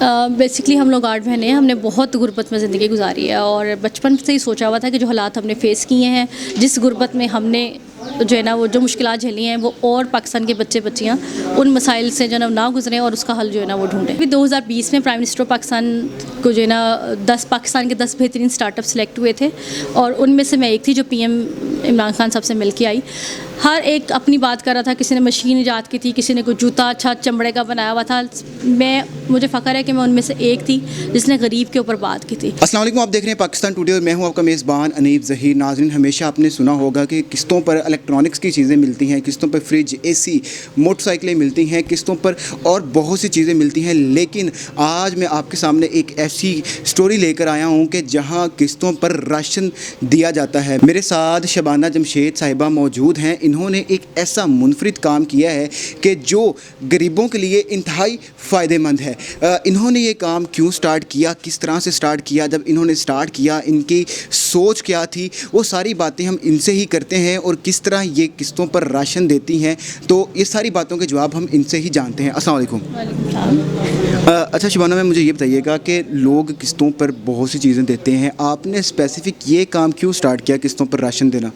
Basically हम लोग 8 बहनें हैं। हमने बहुत गुर्बत में ज़िंदगी गुजारी है और बचपन से ही सोचा हुआ था कि जो हालात हमने फ़ेस किए हैं, जिस गुर्बत में हमने जो है ना वो जो मुश्किलात झेली हैं, वो और पाकिस्तान के बच्चे बच्चियाँ उन मसाइल से जो है ना ना गुजरें और उसका हल जो है ना वो ढूंढें। अभी 2020 में प्राइम मिनिस्टर पाकिस्तान को जो है ना पाकिस्तान के 10 बेहतरीन स्टार्टअप सेलेक्ट हुए थे और उनमें से मैं एक थी जो PM इमरान खान साहब से मिल के आई। हर एक अपनी बात कर रहा था, किसी ने मशीन ईजाद की थी, किसी ने कोई जूता अच्छा चमड़े का बनाया हुआ था। मुझे फ़ख्र है कि मैं उनमें से एक थी जिसने गरीब के ऊपर बात की थी। अस्सलाम वालेकुम, आप देख रहे हैं पाकिस्तान टुडे और मैं हूं आपका मेज़बान अनीफ ज़हीर। नाज़रीन, हमेशा आपने सुना होगा कि किस्तों पर इलेक्ट्रॉनिक्स की चीज़ें मिलती हैं, किस्तों पर फ्रिज, AC, मोटरसाइकिलें मिलती हैं, किस्तों पर और बहुत सी चीज़ें मिलती हैं। लेकिन आज मैं आपके सामने एक ऐसी स्टोरी लेकर आया हूँ कि जहाँ किस्तों पर राशन दिया जाता है। मेरे साथ शबाना जमशेद साहिबा मौजूद हैं। इन्होंने एक ऐसा मुनफरिद काम किया है कि जो गरीबों के लिए इंतहाई फ़ायदेमंद है। इन्होंने ये काम क्यों स्टार्ट किया, किस तरह से स्टार्ट किया, जब इन्होंने स्टार्ट किया इनकी सोच क्या थी, वो सारी बातें हम इनसे ही करते हैं और किस तरह ये किस्तों पर राशन देती हैं, तो ये सारी बातों के जवाब हम इनसे ही जानते हैं। अस्सलाम वालेकुम। अच्छा शबाना मैम, मुझे ये बताइएगा कि लोग किस्तों पर बहुत सी चीज़ें देते हैं, आपने स्पेसिफ़िक ये काम क्यों स्टार्ट किया किस्तों पर राशन देना?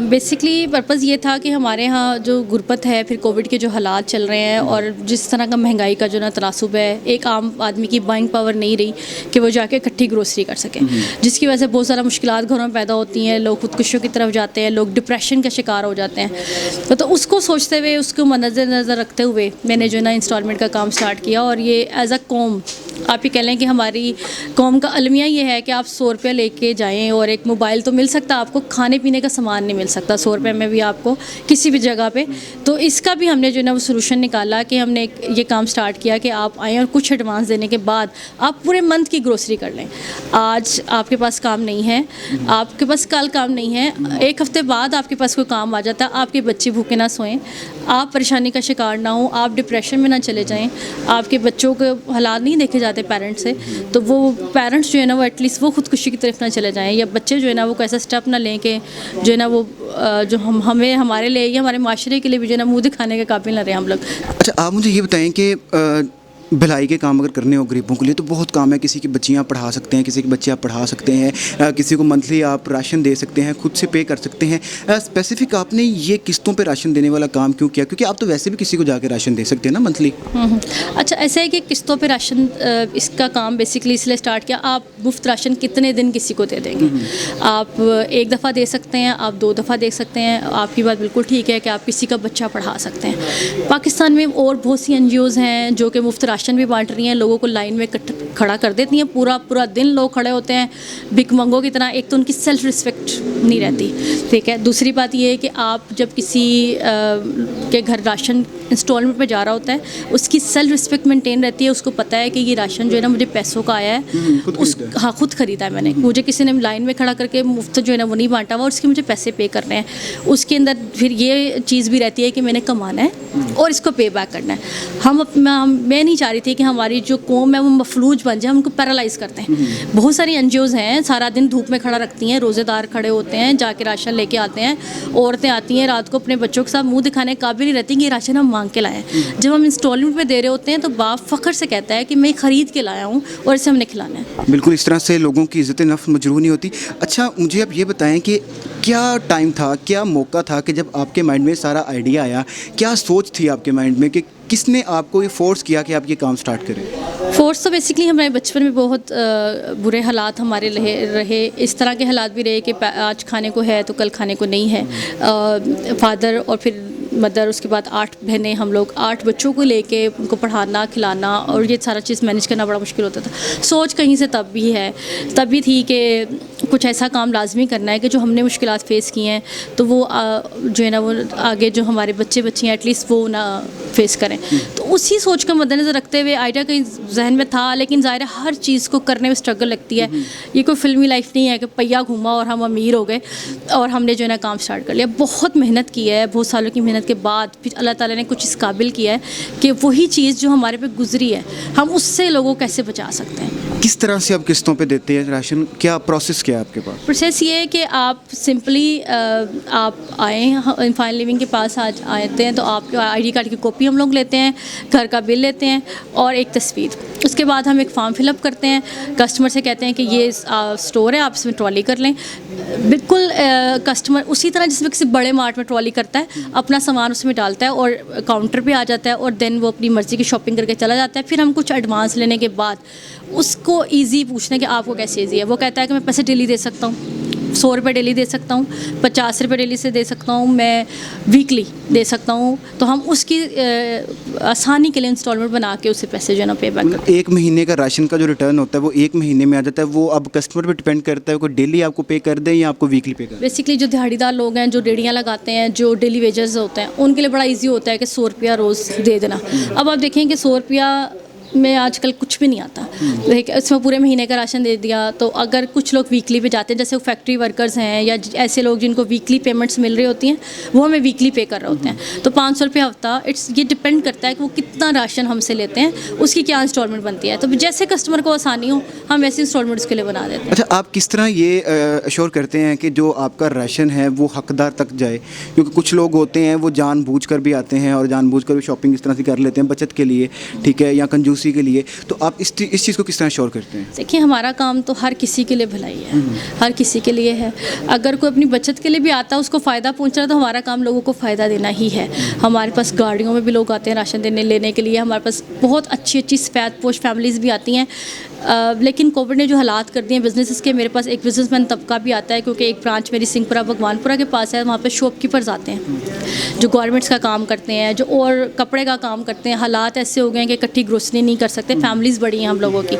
बेसिकली पर्पज़ ये था कि हमारे यहाँ जो गुर्बत है, फिर कोविड के जो हालात चल रहे हैं और जिस तरह का महंगाई का जो ना तनासुब है, एक आम आदमी की बाइंग पावर नहीं रही कि वो जाके इकट्ठी ग्रोसरी कर सकें, जिसकी वजह से बहुत सारा मुश्किलात घरों में पैदा होती हैं। लोग खुदकुशियों की तरफ जाते हैं, लोग डिप्रेशन का शिकार हो जाते हैं। तो उसको सोचते हुए, उसको मद्देनज़र रखते हुए मैंने जो है ना इंस्टॉलमेंट का काम स्टार्ट किया। और ये एज़ अ कौम आप ये कह लें कि हमारी कौम का अलमिया ये है कि आप 100 रुपया लेके जाएँ और एक मोबाइल तो मिल सकता, आपको खाने पीने का सामान नहीं मिल सकता 100 रुपये में भी आपको किसी भी जगह पे। तो इसका भी हमने जो है ना वो सोल्यूशन निकाला कि हमने ये काम स्टार्ट किया कि आप आएँ और कुछ एडवांस देने के बाद आप पूरे मंथ की ग्रोसरी कर लें। आज आपके पास काम नहीं है, आपके पास कल काम नहीं है, एक हफ़्ते बाद आपके पास कोई काम आ जाता है, आपके बच्चे भूखे ना सोएं, आप परेशानी का शिकार ना हो, आप डिप्रेशन में ना चले जाएँ, आपके बच्चों के हालात नहीं देखे जाते पेरेंट्स से, तो वो पेरेंट्स जो है ना वो एटलीस्ट वो खुदकुशी की तरफ ना चले जाएँ, या बच्चे जो है ना वो कैसा स्टेप ना लें कि जो है ना वो जो हमें हमारे लिए या हमारे माशरे के लिए भी जो है ना मुँह दिखाने के काबिल ना रहे हम लोग। अच्छा, आप मुझे ये बताएं कि भलाई के काम अगर करने हो गरीबों के लिए तो बहुत काम है। किसी की बच्चियाँ पढ़ा सकते हैं, किसी के बच्चे आप पढ़ा सकते हैं, किसी को मंथली आप राशन दे सकते हैं, खुद से पे कर सकते हैं। स्पेसिफिक आपने ये किस्तों पे राशन देने वाला काम क्यों किया? क्योंकि आप तो वैसे भी किसी को जाके राशन दे सकते हैं ना मंथली। अच्छा, ऐसा है कि किस्तों पे राशन इसका काम बेसिकली इसलिए स्टार्ट किया, आप मुफ्त राशन कितने दिन किसी को दे देंगे? आप एक दफ़ा दे सकते हैं, आप 2 दफ़ा दे सकते हैं। आपकी बात बिल्कुल ठीक है कि आप किसी का बच्चा पढ़ा सकते हैं। पाकिस्तान में और बहुत सी NGOज़ हैं जो कि मुफ्त राशन भी बांट रही हैं, लोगों को लाइन में खड़ा कर देती हैं, पूरा दिन लोग खड़े होते हैं भिखमंगों की तरह। एक तो उनकी सेल्फ रिस्पेक्ट नहीं रहती, ठीक है। दूसरी बात ये है कि आप जब किसी के घर राशन इंस्टॉलमेंट पे जा रहा होता है, उसकी सेल्फ रिस्पेक्ट मेंटेन रहती है, उसको पता है कि ये राशन जो है ना मुझे पैसों का आया है, खुद खरीदा है मैंने, मुझे किसी ने लाइन में खड़ा करके मुफ्त जो है ना वो नहीं बांटा हुआ और उसके मुझे पैसे पे करने हैं। उसके अंदर फिर ये चीज़ भी रहती है कि मैंने कमाना है और इसको पे बैक करना है। मैं नहीं चाह रही थी कि हमारी जो कौम है वो मफलूज बन जाए, हम उनको पैरालाइज़ करते हैं। बहुत सारी NGOज़ हैं, सारा दिन धूप में खड़ा रखती हैं, रोज़ेदार खड़े होते हैं, जाके राशन लेके आते हैं। औरतें आती हैं रात को अपने बच्चों के साथ मुंह दिखाने के काबिल नहीं रहती कि ये राशन हम मांग के लाए हैं। जब हम इंस्टॉलमेंट में दे रहे होते हैं तो बाप फ़ख्र से कहता है कि मैं ख़रीद के लाया हूँ और इसे हमने खिलाना है। बिल्कुल, इस तरह से लोगों की इज़्ज़त नफ्स मजरूह नहीं होती। अच्छा, मुझे आप ये बताएं कि क्या टाइम था, क्या मौका था कि जब आपके माइंड में सारा आइडिया आया, क्या सोच थी आपके माइंड में कि किसने आपको ये फोर्स किया कि आप ये काम स्टार्ट करें? फोर्स तो बेसिकली हमारे बचपन में बहुत बुरे हालात हमारे रहे, इस तरह के हालात भी रहे कि आज खाने को है तो कल खाने को नहीं है। फादर और फिर मदर, उसके बाद 8 बहनें, हम लोग 8 बच्चों को लेके उनको पढ़ाना खिलाना और ये सारा चीज़ मैनेज करना बड़ा मुश्किल होता था। सोच कहीं से तब भी थी कि कुछ ऐसा काम लाजमी करना है कि जो हमने मुश्किलात फ़ेस की हैं तो वो जो है ना वो आगे जो हमारे बच्चे बच्चियाँ एटलीस्ट वो ना फेस करें। तो उसी सोच को मद्देनज़र रखते हुए आइडिया कहीं जहन में था, लेकिन ज़ाहिर है हर चीज़ को करने में स्ट्रगल लगती है। ये कोई फिल्मी लाइफ नहीं है कि पहिया घूमा और हम अमीर हो गए और हमने जो है ना काम स्टार्ट कर लिया। बहुत मेहनत की है, बहुत सालों की मेहनत के बाद फिर अल्लाह ताला ने कुछ इस काबिल किया है कि वही चीज़ जो हमारे पे गुजरी है हम उससे लोगों को कैसे बचा सकते हैं। किस तरह से आप किस्तों पे देते हैं राशन, क्या प्रोसेस क्या है आपके पास? प्रोसेस ये है कि आप सिंपली आप आए फाइन लिविंग के पास आज आते हैं तो आपके आईडी कार्ड की कॉपी हम लोग लेते हैं, घर का बिल लेते हैं और एक तस्वीर। उसके बाद हम एक फॉर्म फिलअप करते हैं, कस्टमर से कहते हैं कि ये स्टोर है, आप इसमें ट्रॉली कर लें। बिल्कुल कस्टमर उसी तरह जिसमें किसी बड़े मार्ट में ट्रॉली करता है, अपना सामान उसमें डालता है और काउंटर पे आ जाता है और देन वो अपनी मर्ज़ी की शॉपिंग करके चला जाता है। फिर हम कुछ एडवांस लेने के बाद उसको ईज़ी पूछने कि आपको कैसे ईज़ी है। वो कहता है कि मैं पैसे डेली दे सकता हूँ, 100 रुपये डेली दे सकता हूँ, 50 रुपये डेली से दे सकता हूँ, मैं वीकली दे सकता हूँ। तो हम उसकी आसानी के लिए इंस्टॉलमेंट बना के उसे पैसे जो है ना पे बैक करते हैं। एक महीने का राशन का जो रिटर्न होता है वो एक महीने में आ जाता है, वो अब कस्टमर पे डिपेंड करता है कोई डेली आपको पे कर दे या आपको वीकली पे कर दे? बेसिकली जो दिहाड़ीदार लोग हैं, जो रेडियाँ लगाते हैं, जो डेली वेजेस होते हैं, उनके लिए बड़ा इजी होता है कि 100 रुपया रोज़ दे देना। अब आप देखें कि 100 रुपया में आजकल कुछ भी नहीं आता, इसमें पूरे महीने का राशन दे दिया। तो अगर कुछ लोग वीकली पे जाते हैं, जैसे फैक्ट्री वर्कर्स हैं या ऐसे लोग जिनको वीकली पेमेंट्स मिल रही होती हैं, वो हमें वीकली पे कर रहे होते हैं। तो 500 रुपये हफ्ता, ये डिपेंड करता है कि वो कितना राशन हमसे लेते हैं, उसकी क्या इंस्टॉलमेंट बनती है। तो जैसे कस्टमर को आसानी हो हम वैसे इंस्टॉलमेंट उसके लिए बना देते हैं। अच्छा, आप किस तरह ये अश्योर करते हैं कि जो आपका राशन है वो हकदार तक जाए? क्योंकि कुछ लोग होते हैं वो जानबूझकर भी आते हैं और जानबूझकर भी शॉपिंग इस तरह से कर लेते हैं बचत के लिए, ठीक है, या कंजूसी के लिए। तो आप इस चीज़ को किस तरह श्योर करते हैं? देखिए, हमारा काम तो हर किसी के लिए भलाई है, हर किसी के लिए है। अगर कोई अपनी बचत के लिए भी आता है, उसको फ़ायदा पहुंच रहा है, तो हमारा काम लोगों को फ़ायदा देना ही है। हमारे पास गाड़ियों में भी लोग आते हैं राशन लेने के लिए। हमारे पास बहुत अच्छी सफ़ेद पोश फैमिलीज़ भी आती हैं। लेकिन कोविड ने जो हालात कर दिए हैं बिज़नेस के, मेरे पास एक बिज़नेसमैन तबका भी आता है, क्योंकि एक ब्रांच मेरी सिंहपुरा भगवानपुरा के पास है। वहाँ पे शॉपकीपर्स आते हैं जो गारमेंट्स का काम करते हैं, जो और कपड़े का काम करते हैं। हालात ऐसे हो गए हैं कि इकट्ठी ग्रोसरी नहीं कर सकते, फैमिलीज़ बड़ी हैं हम लोगों की।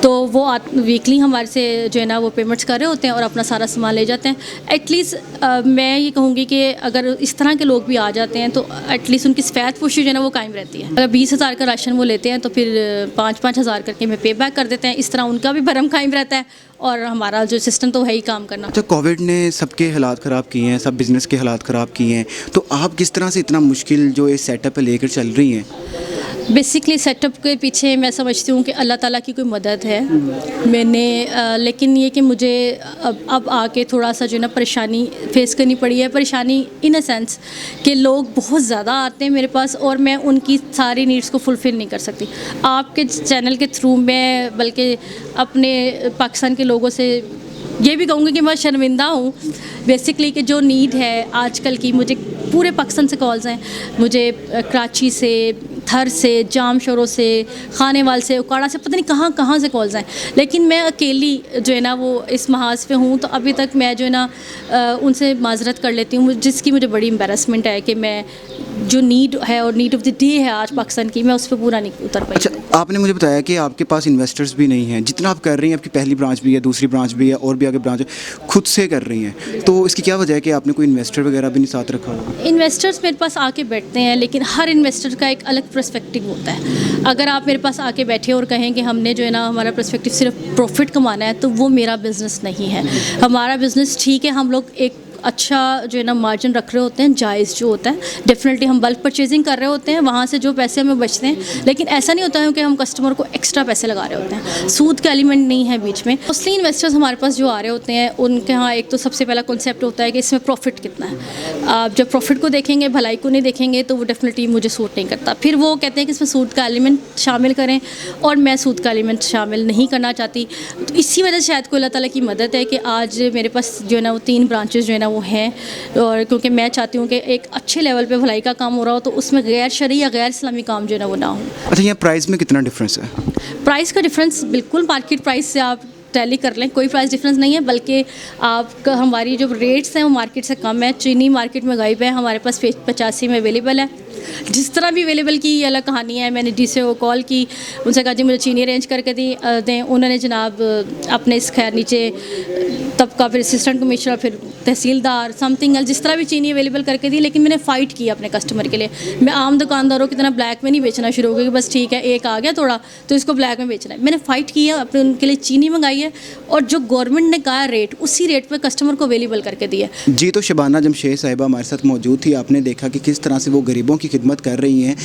तो वो वीकली हमारे से जो है ना वो पेमेंट्स कर रहे होते हैं और अपना सारा सामान ले जाते हैं। एटलीस्ट मैं ये कहूँगी कि अगर इस तरह के लोग भी आ जाते हैं तो एटलीस्ट उनकी सफ़ेद पोशी जो है ना वो कायम रहती है। अगर 20,000 का राशन वो लेते हैं तो फिर 5-5 हज़ार करके हमें पे बैक कर देते हैं। इस तरह उनका भी भरम कायम रहता है और हमारा जो सिस्टम तो है ही काम करना। अच्छा, कोविड ने सबके हालात ख़राब किए हैं, सब बिज़नेस के हालात ख़राब किए हैं, तो आप किस तरह से इतना मुश्किल जो ये सेटअप लेकर चल रही हैं? बेसिकली सेटअप के पीछे मैं समझती हूँ कि अल्लाह ताला की कोई मदद है। मैंने लेकिन ये कि मुझे अब आके थोड़ा सा जो है ना परेशानी फेस करनी पड़ी है। परेशानी इन अ सेंस कि लोग बहुत ज़्यादा आते हैं मेरे पास और मैं उनकी सारी नीड्स को फुलफ़िल नहीं कर सकती। आपके चैनल के थ्रू मैं बल्कि अपने पाकिस्तान के लोगों से ये भी कहूँगी कि मैं शर्मिंदा हूँ बेसिकली कि जो नीड है आजकल की। मुझे पूरे पाकिस्तान से कॉल्स हैं, मुझे कराची से, थर से, जाम शोरों से, खानेवाल से, उकाड़ा से, पता नहीं कहाँ कहाँ से कॉल्स हैं। लेकिन मैं अकेली जो है ना वो इस महाज पे हूँ, तो अभी तक मैं जो है ना उनसे माजरत कर लेती हूँ, जिसकी मुझे बड़ी एम्बेरसमेंट है कि मैं जो नीड है और नीड ऑफ द डे है आज पाकिस्तान की, मैं उस पर पूरा नहीं उतर पाई। अच्छा, आपने मुझे बताया कि आपके पास इन्वेस्टर्स भी नहीं हैं। जितना आप कर रही हैं, आपकी पहली ब्रांच भी है, दूसरी ब्रांच भी है और भी आगे ब्रांच है, खुद से कर रही हैं, तो इसकी क्या वजह है कि आपने कोई इन्वेस्टर वगैरह भी नहीं साथ रखा हुआ? इन्वेस्टर्स मेरे पास आके बैठते हैं, लेकिन हर इन्वेस्टर का एक अलग पर्सपेक्टिव होता है। अगर आप मेरे पास आके बैठे और कहें कि हमने जो है ना हमारा पर्सपेक्टिव सिर्फ प्रॉफिट कमाना है, तो वो मेरा बिज़नेस नहीं है। हमारा बिज़नेस ठीक है, हम लोग एक अच्छा जो है ना मार्जिन रख रहे होते हैं, जायज़ जो होता है। डेफिनेटली हम बल्क परचेजिंग कर रहे होते हैं, वहाँ से जो पैसे हमें बचते हैं, लेकिन ऐसा नहीं होता है कि हम कस्टमर को एक्स्ट्रा पैसे लगा रहे होते हैं। सूद का एलिमेंट नहीं है बीच में। मोस्टली इन्वेस्टर्स हमारे पास जो आ रहे होते हैं उनके यहाँ एक तो सबसे पहला कॉन्सेप्ट होता है कि इसमें प्रॉफिट कितना है। आप जब प्रॉफिट को देखेंगे, भलाई को नहीं देखेंगे, तो वो डेफिनेटली मुझे सूट नहीं करता। फिर वो कहते हैं कि इसमें सूद का एलिमेंट शामिल करें, और मैं सूद का एलिमेंट शामिल नहीं करना चाहती। तो इसी वजह से शायद को अल्लाह ताला की मदद है कि आज मेरे पास जो है ना वो 3 ब्रांचेस जो है ना वो हैं। और क्योंकि मैं चाहती हूँ कि एक अच्छे लेवल पे भलाई का काम हो रहा हो, तो उसमें गैर शरई या गैर इस्लामी काम जो है ना वो ना हो। अच्छा, यहाँ प्राइस में कितना डिफरेंस है? प्राइस का डिफरेंस बिल्कुल मार्केट प्राइस से आप टैली कर लें, कोई प्राइस डिफरेंस नहीं है, बल्कि आपका हमारी जो रेट्स हैं वो मार्केट से कम है। चीनी मार्केट में गायब है, हमारे पास 85 में अवेलेबल है। जिस तरह भी अवेलेबल की, ये अलग कहानी है। मैंने डीसी को कॉल की, उनसे कहा जी मुझे चीनी अरेंज करके दें। उन्होंने जनाब अपने इस खैर नीचे तबका, फिर असिस्टेंट कमिश्नर, फिर तहसीलदार, समथिंग एल्स, जिस तरह भी चीनी अवेलेबल करके दी। लेकिन मैंने फ़ाइट की अपने कस्टमर के लिए। मैं आम दुकानदारों की तरह ब्लैक में नहीं बेचना शुरू हो गया कि बस ठीक है एक आ गया थोड़ा तो इसको ब्लैक में बेचना है। मैंने फ़ाइट की है, अपने उनके लिए चीनी मंगाई है, और जो गवर्नमेंट ने कहा रेट, उसी रेट पर कस्टमर को अवेलेबल करके दिया। जी, तो शबाना जमशेद साहिबा हमारे साथ मौजूद थी। आपने देखा कि किस तरह से वो गरीबों की खिदमत कर रही हैं।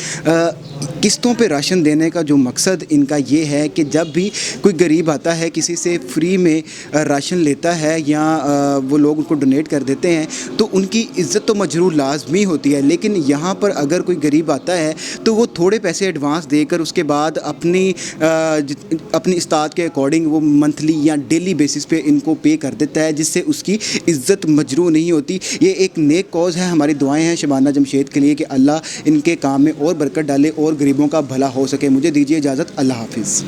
किस्तों पे राशन देने का जो मकसद इनका ये है कि जब भी कोई गरीब आता है किसी से फ्री में राशन लेता है या वो लोग उनको डोनेट कर देते हैं तो उनकी इज़्ज़त तो मजरूर लाजमी होती है, लेकिन यहाँ पर अगर कोई गरीब आता है तो वो थोड़े पैसे एडवांस देकर उसके बाद अपनी इस्तात के अकॉर्डिंग वो मंथली या डेली बेसिस पे इनको पे कर देता है, जिससे उसकी इज़्ज़त मजरूह नहीं होती। ये एक नेक कॉज़ है। हमारी दुआएं हैं शबाना जमशेद के लिए कि अल्लाह इनके काम में और बरकत डाले और गरीबों का भला हो सके। मुझे दीजिए इजाज़त। अल्लाह हाफिज़।